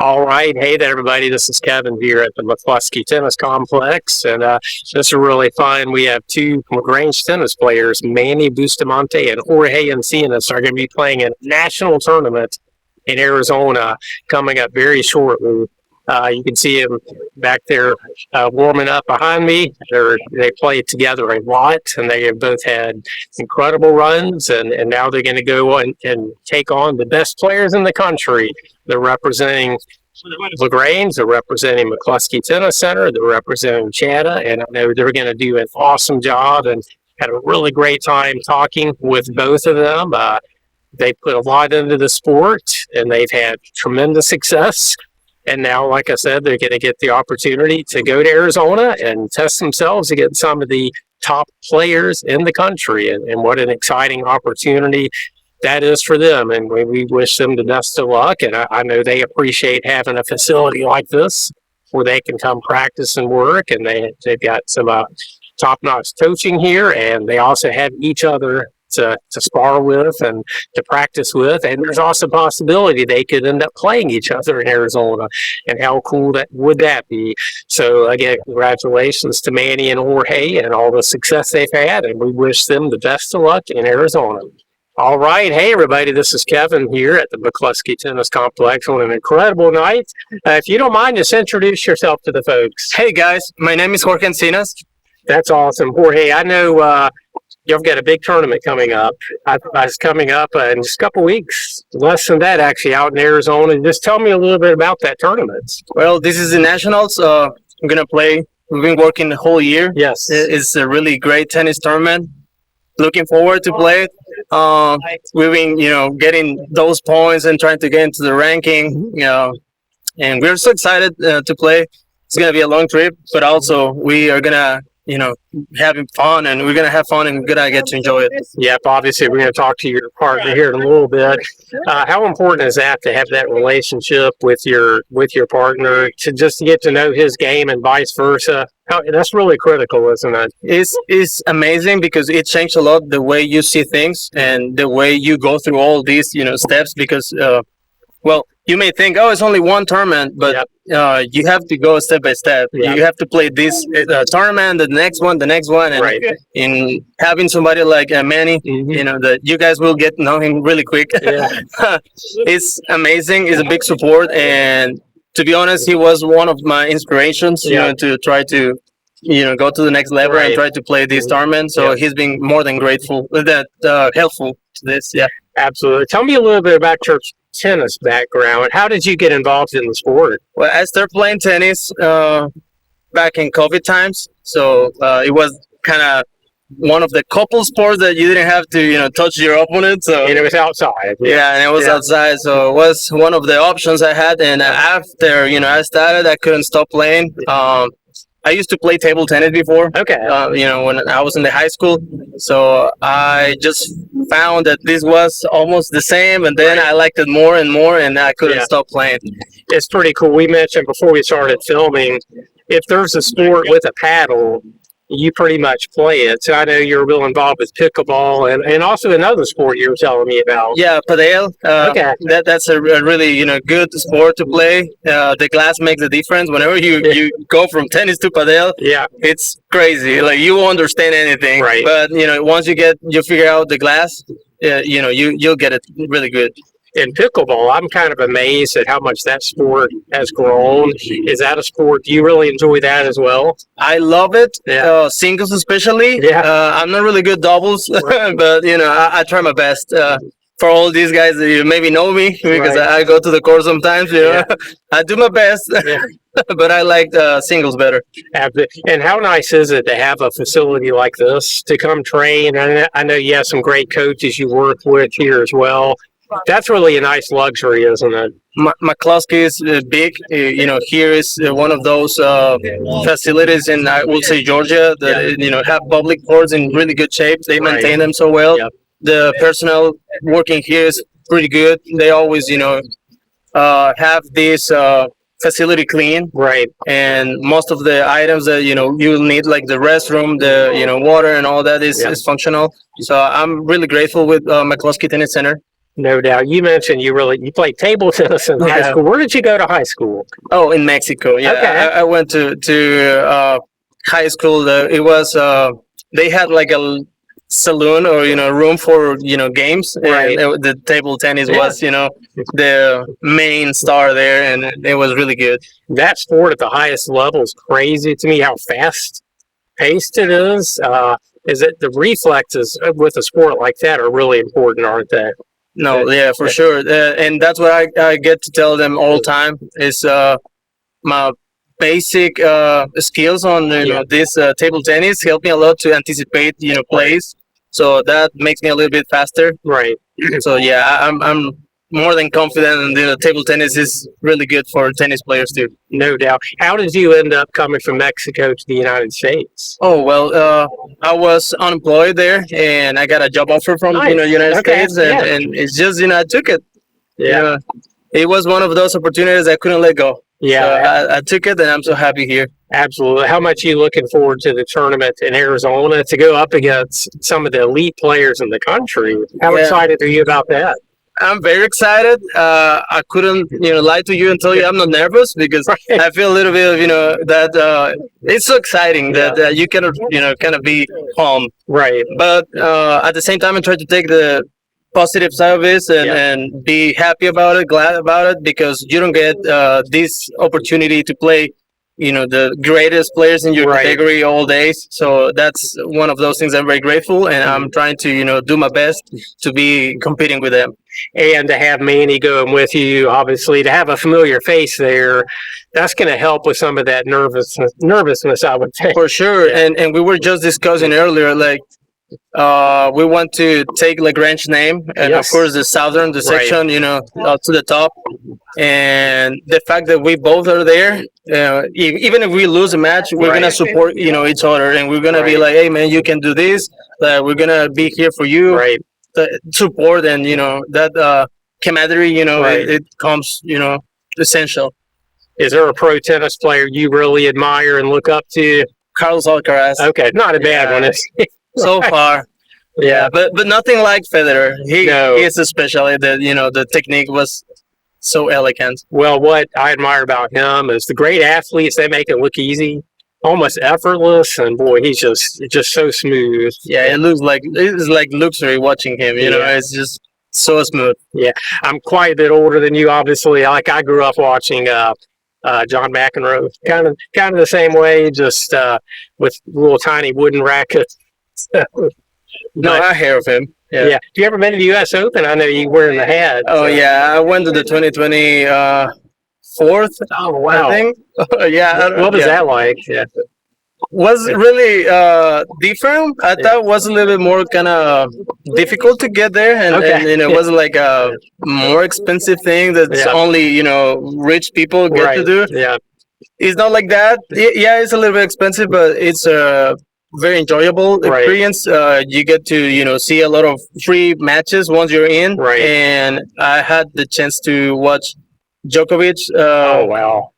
All right. Hey there, everybody. This is Kevin here at the McCluskey Tennis Complex. And this is really fun. We have two LaGrange tennis players, Manny Bustamante and Jorge Encinas, are going to be playing in a national tournament in Arizona coming up very shortly. You can see them back there warming up behind me. They play together a lot, and they have both had incredible runs, and now they're going to go and take on the best players in the country. They're representing LaGrange, they're representing McCluskey Tennis Center, they're representing CHATA, and I know they're going to do an awesome job, and had a really great time talking with both of them. They put a lot into the sport, and they've had tremendous success. And now, like I said, they're going to get the opportunity to go to Arizona and test themselves against some of the top players in the country. And what an exciting opportunity that is for them. And we wish them the best of luck. And I know they appreciate having a facility like this where they can come practice and work. And they've got some top-notch coaching here. And they also have each other to spar with and to practice with, and there's also a possibility they could end up playing each other in Arizona, and how cool would that be? So again, congratulations to Manny and Jorge and all the success they've had, and we wish them the best of luck in Arizona. All right. Hey, everybody. This is Kevin here at the McCluskey Tennis Complex on an incredible night. If you don't mind, just introduce yourself to the folks. Hey, guys. My name is Jorge Encinas. That's awesome. Jorge, I know you've got a big tournament coming up. It's coming up in just a couple weeks, less than that actually, out in Arizona. Just tell me a little bit about that tournament. Well, this is the Nationals. I'm going to play. We've been working the whole year. Yes. It's a really great tennis tournament. Looking forward to play it. We've been, getting those points and trying to get into the ranking, and we're so excited to play. It's going to be a long trip, but also we are going to having fun, and we're going to have fun, and we're going to get to enjoy it. Yep, obviously we're going to talk to your partner here in a little bit. How important is that to have that relationship with your partner, to just get to know his game and vice versa? That's really critical, isn't it? It's amazing because it changed a lot the way you see things and the way you go through all these steps, because you may think, it's only one tournament, but you have to go step by step. Yep. You have to play this tournament, the next one, and right. In having somebody like Manny, that you guys will get to know him really quick. Yeah. It's amazing. It's a big support, and to be honest, he was one of my inspirations. To try to go to the next level and try to play this tournament. So he's been more than grateful, helpful to this. Yeah, absolutely. Tell me a little bit about your tennis background. How did you get involved in the sport? Well, I started playing tennis back in COVID times, so it was kind of one of the couple sports that you didn't have to touch your opponent. So and it was outside. Yeah, and it was outside, so it was one of the options I had. And after I started, I couldn't stop playing. I used to play table tennis before. Okay. When I was in the high school. So I just found that this was almost the same, and then I liked it more and more, and I couldn't stop playing. It's pretty cool. We mentioned before we started filming, if there's a sport with a paddle, you pretty much play it. So I know you're real involved with pickleball and also another sport you were telling me about. Yeah, padel. Okay. That's a really good sport to play. The glass makes a difference. Whenever you go from tennis to padel, it's crazy. Like, you won't understand anything. Right. But once you figure out the glass, you'll get it really good. In pickleball, I'm kind of amazed at how much that sport has grown. Is that a sport? Do you really enjoy that as well? I love it. Singles especially. I'm not really good doubles, but I try my best. For all these guys that you maybe know me, because I go to the court sometimes. I do my best, but I like singles better. And how nice is it to have a facility like this to come train? And I know you have some great coaches you work with here as well. That's really a nice luxury, isn't it? McCluskey is big. Here is one of those facilities in, I would say, Georgia that have public courts in really good shape. They maintain them so well. Yep. The personnel working here is pretty good. They always, have this facility clean. Right. And most of the items that you'll need, like the restroom, the water, and all that is functional. So I'm really grateful with McCluskey Tennis Center. No doubt. You mentioned you played table tennis in high school. Where did you go to high school? Oh, in Mexico. Yeah, Okay. I went to high school. It was they had like a saloon or room for games, Right. and the table tennis was the main star there, and it was really good. That sport at the highest level is crazy to me. How fast paced it is. Is it the reflexes with a sport like that are really important, aren't they? No, yeah, for sure, and that's what I get to tell them all the time is my basic skills on this table tennis help me a lot to anticipate plays, so that makes me a little bit faster. Right. So yeah, I'm more than confident, and table tennis is really good for tennis players too. No doubt. How did you end up coming from Mexico to the United States? Oh well, I was unemployed there, and I got a job offer from United States, and it's just I took it. Yeah, it was one of those opportunities I couldn't let go. Yeah, so I took it, and I'm so happy here. Absolutely. How much are you looking forward to the tournament in Arizona to go up against some of the elite players in the country? How excited are you about that? I'm very excited. I couldn't, lie to you and tell you I'm not nervous because I feel a little bit of, that it's so exciting that you cannot, kind of be calm. Right. But at the same time, I try to take the positive side of this and be happy about it, glad about it, because you don't get this opportunity to play the greatest players in your category all days. So that's one of those things I'm very grateful, and I'm trying to do my best to be competing with them. And to have Manny going with you, obviously, to have a familiar face there, that's going to help with some of that nervousness, I would say. For sure. And we were just discussing earlier, like, we want to take LaGrange's name, and of course the southern, section, to the top. And the fact that we both are there, even if we lose a match, we're gonna support each other, and we're gonna be like, hey man, you can do this. We're gonna be here for you. The support and that camaraderie. It comes essential. Is there a pro tennis player you really admire and look up to? Carlos Alcaraz. Okay, not a bad one. So far. Yeah, but nothing like Federer. He is especially the technique was so elegant. Well, what I admire about him is the great athletes, they make it look easy, almost effortless, and boy, he's just so smooth. Yeah, it's like luxury watching him, it's just so smooth. Yeah, I'm quite a bit older than you, obviously. I grew up watching John McEnroe, kind of the same way, just with little tiny wooden rackets. I hear of him. Yeah. Do you ever been to the U.S. Open? I know you wearing the hat. Oh, yeah. I went to the 2020 fourth. Oh, wow. I think. What was that like? Yeah. Was really different. I thought it was a little bit more kind of difficult to get there, and it wasn't like a more expensive thing that's only rich people get to do. Yeah. It's not like that. It's a little bit expensive, but it's very enjoyable experience. You get to see a lot of free matches once you're in, and I had the chance to watch Djokovic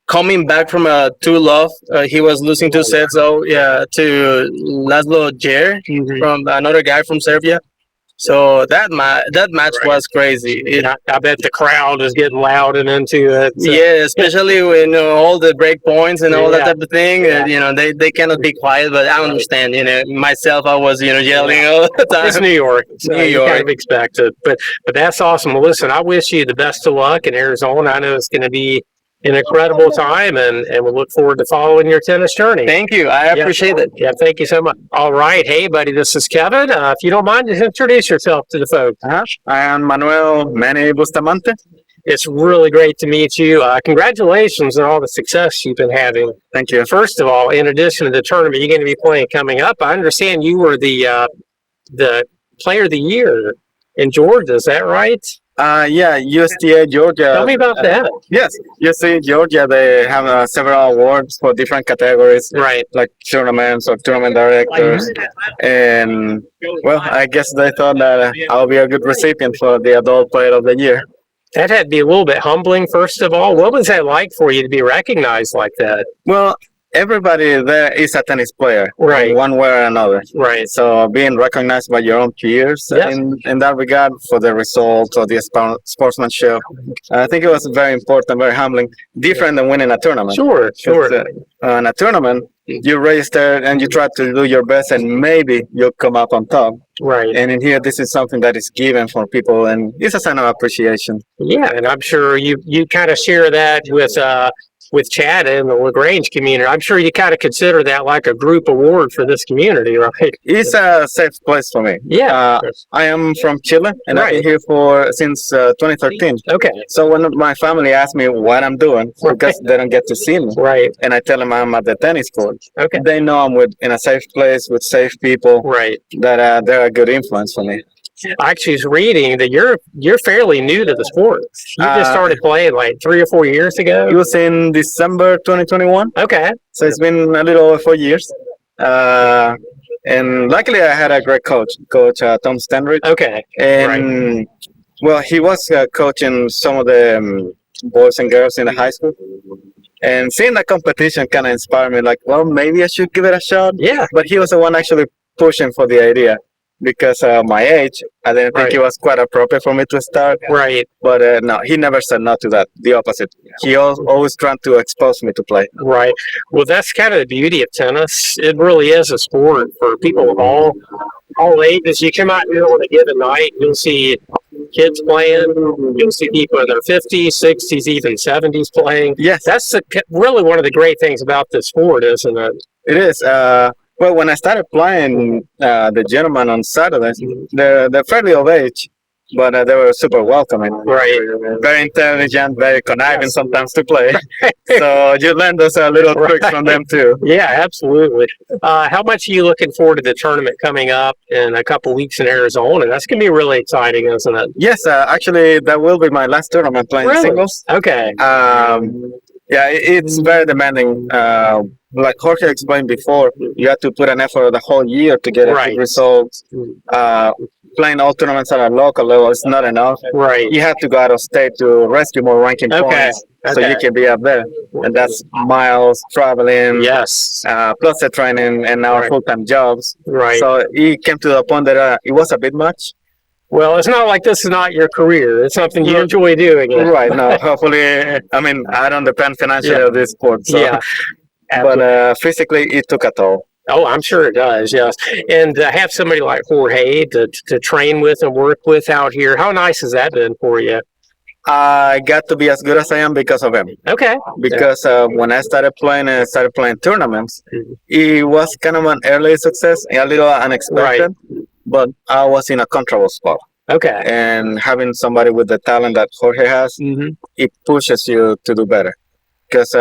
coming back from a 2-love. He was losing 2 sets to Laszlo Djere from another guy from Serbia. So that match was crazy. I bet the crowd is getting loud and into it. So. Yeah, especially when all the break points and all that type of thing. They cannot be quiet, but I understand. Myself, I was yelling all the time. It's New York. So New York. You kind of expect it, but that's awesome. Well, listen, I wish you the best of luck in Arizona. I know it's going to be an incredible time, and we'll look forward to following your tennis journey. Thank you. I appreciate it. Yeah, thank you so much. All right. Hey, buddy, this is Kevin. If you don't mind, just introduce yourself to the folks. I am Manny Bustamante. It's really great to meet you. Congratulations on all the success you've been having. Thank you. First of all, in addition to the tournament you're going to be playing coming up, I understand you were the Player of the Year in Georgia. Is that right? USTA Georgia. Tell me about that. Yes, USTA Georgia, they have several awards for different categories, like tournaments or tournament directors. And, well, I guess they thought that I'll be a good recipient for the Adult Player of the Year. That had to be a little bit humbling, first of all. What was that like for you to be recognized like that? Well, everybody there is a tennis player, Right. in one way or another. Right. So being recognized by your own peers Yes. in that regard for the results or the sportsmanship, I think it was very important, very humbling, different than winning a tournament. Sure. 'Cause, in a tournament, you register and you try to do your best, and maybe you'll come up on top. Right. And in here, this is something that is given for people, and it's a sign of appreciation. Yeah, and I'm sure you kind of share that with CHATA and the LaGrange community. I'm sure you kind of consider that like a group award for this community, right? It's a safe place for me. Yeah. I am from Chile, and I've been here since 2013. Okay. So when my family asks me what I'm doing, because they don't get to see me, Right. and I tell them I'm at the tennis court, Okay. they know I'm in a safe place with safe people. Right. That they're a good influence for me. I actually was reading that you're fairly new to the sport. You just started playing like 3 or 4 years ago. It was in December 2021. Okay. So it's been a little over 4 years. And luckily, I had a great coach, Tom Stenridge. Okay. And well, he was coaching some of the boys and girls in the high school. And seeing that competition kind of inspired me, like, well, maybe I should give it a shot. Yeah. But he was the one actually pushing for the idea. Because my age, I didn't think it was quite appropriate for me to start. Right. But no, he never said no to that. The opposite. He always trying to expose me to play. Right. Well, that's kind of the beauty of tennis. It really is a sport for people of all ages. You come out here on a given night, you'll see kids playing. You'll see people in their 50s, 60s, even 70s playing. Yes. That's really one of the great things about this sport, isn't it? It is. Well, when I started playing the gentlemen on Saturdays, they're fairly of age, but they were super welcoming. Right. Very intelligent, very conniving sometimes to play. So you learn those little tricks from them too. Yeah, absolutely. How much are you looking forward to the tournament coming up in a couple weeks in Arizona? That's going to be really exciting, isn't it? Yes, actually, that will be my last tournament playing singles. Okay. Yeah, it's very demanding. Like Jorge explained before, you have to put an effort the whole year to get good results. Playing all tournaments at a local level is not enough. Right. You have to go out of state to rescue more ranking points so you can be up there. And that's miles, traveling, yes, plus the training and our full-time jobs. Right. So it came to the point that it was a bit much. Well, it's not like this is not your career. It's something you enjoy doing. Right. No, hopefully, I mean, I don't depend financially on this sport. So. Yeah. But physically, it took a toll. Oh, I'm sure it does, yes. And to have somebody like Jorge to train with and work with out here, how nice has that been for you? I got to be as good as I am because of him. Okay. Because when I started playing tournaments, it was kind of an early success, a little unexpected, but I was in a comfortable spot. Okay. And having somebody with the talent that Jorge has, it pushes you to do better. Because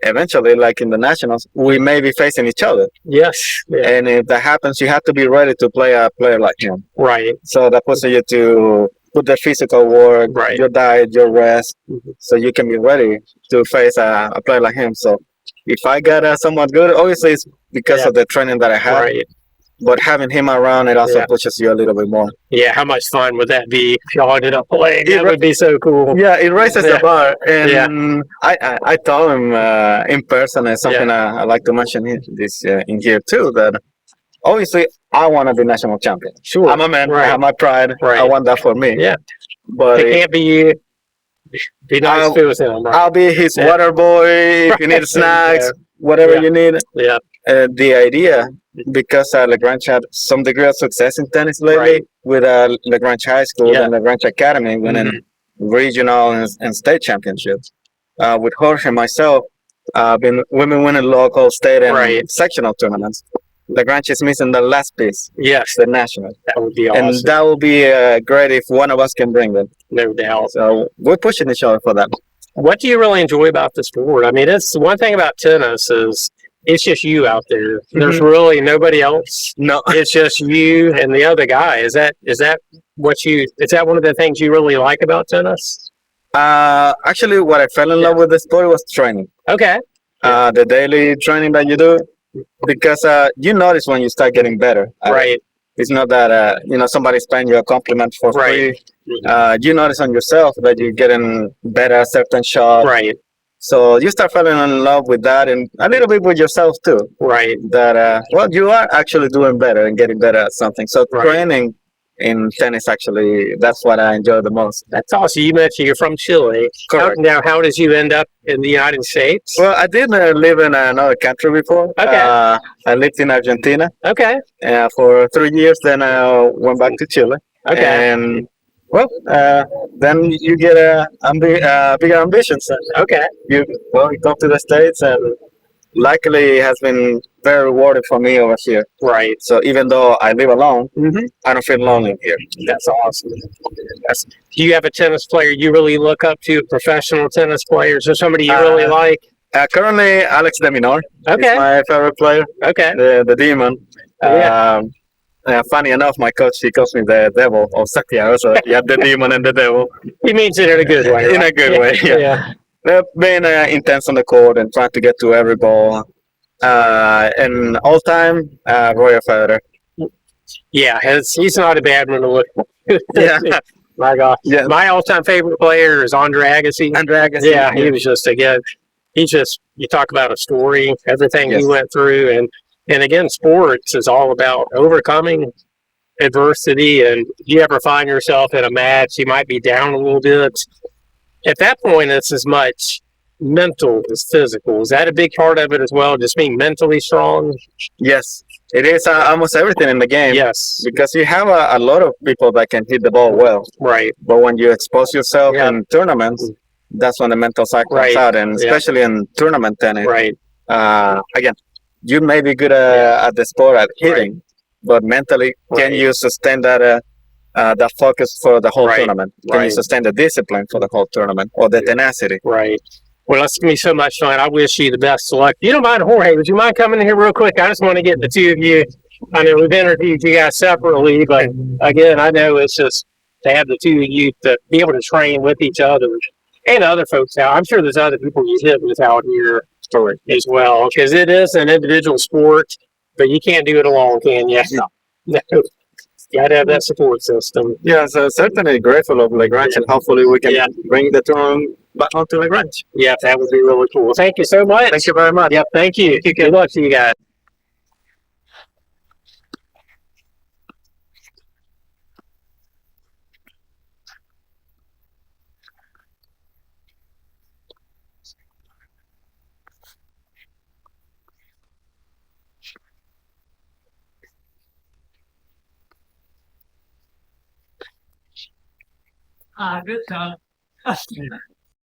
eventually, like in the nationals, we may be facing each other. Yes. Yeah. And if that happens, you have to be ready to play a player like him. Right. So that pushes you to put the physical work, your diet, your rest, so you can be ready to face a player like him. So if I got somewhat good, obviously it's because of the training that I have. Right. But having him around, it also pushes you a little bit more. Yeah, how much fun would that be if y'all ended up playing? That would be so cool. Yeah, it raises the bar. And I told him in person, and something I like to mention in here too, that obviously I want to be national champion. Sure. I'm a man. I have my pride. I want that for me. Yeah. But it can't be you. Be nice to with him. Right? I'll be his water boy. If you need snacks, whatever you need. Yeah. The idea, because LaGrange had some degree of success in tennis lately with LaGrange High School and LaGrange Academy winning regional and state championships. With Jorge and myself, we've been winning local, state, and sectional tournaments. LaGrange is missing the last piece. Yes. The national. That would be awesome. And that would be great if one of us can bring them. No doubt. So we're pushing each other for that. What do you really enjoy about the sport? I mean, it's one thing about tennis is it's just you out there. There's really nobody else. No, it's just you and the other guy. Is that one of the things you really like about tennis? Actually, what I fell in love with the sport was training. Okay. The daily training that you do, because you notice when you start getting better. Right. It's not that somebody's paying you a compliment for free. You notice on yourself that you're getting better at certain shots. Right. So you start falling in love with that and a little bit with yourself too. Right. That well, you are actually doing better and getting better at something. So Right. training in tennis, actually, that's what I enjoy the most. That's awesome. You mentioned you're from Chile. Correct. Now, how did you end up in the United States? Well, I did live in another country before. Okay. I lived in Argentina Okay. for 3 years. Then I went back to Chile. Okay. And well, then you get bigger ambitions. Okay. You come to the States, and luckily it has been very rewarding for me over here. Right. So even though I live alone, Mm-hmm. I don't feel lonely here. That's awesome. Do you have a tennis player you really look up to, professional tennis players, or somebody you really like? Currently, Alex de Minaur Okay. is my favorite player. Okay. The demon. Yeah. Funny enough, my coach, he calls me the devil of Santiago. So yeah, the demon and the devil. He means it in a good way. In right? a good way, yeah. Being intense on the court and trying to get to every ball. And all time, Roger Federer. Yeah, he's not a bad one to look at. Yeah. My God. Yeah. My all-time favorite player is Andre Agassi. Yeah, he was just, again, you talk about a story, everything he Yes. went through. And again, sports is all about overcoming adversity. And if you ever find yourself in a match, you might be down a little bit. At that point, it's as much mental as physical. Is that a big part of it as well, just being mentally strong? Yes, it is almost everything in the game. Yes. Because you have a lot of people that can hit the ball well. Right. But when you expose yourself Yeah. in tournaments, that's when the mental side comes Right. out. And Yeah. especially in tournament tennis, Right. again, you may be good at the sport at hitting, but mentally, can Right. you sustain that focus for the whole Right. tournament? Can you Right. sustain the discipline for the whole tournament or the tenacity? Right. Well, that's going to be so much fun. I wish you the best of luck. You don't mind, Jorge, would you mind coming in here real quick? I just want to get the two of you. I know we've interviewed you guys separately, but again, I know it's just to have the two of you to be able to train with each other and other folks out. I'm sure there's other people you hit with out here as well, because it is an individual sport, but you can't do it alone, can you? No. You got to have that support system. Yeah, so certainly grateful of LaGrange, and hopefully we can bring the tournament back onto LaGrange. Yeah, that would be really cool. Thank you so much. Thank you very much. Yep, thank you. Good luck to you guys. Good job.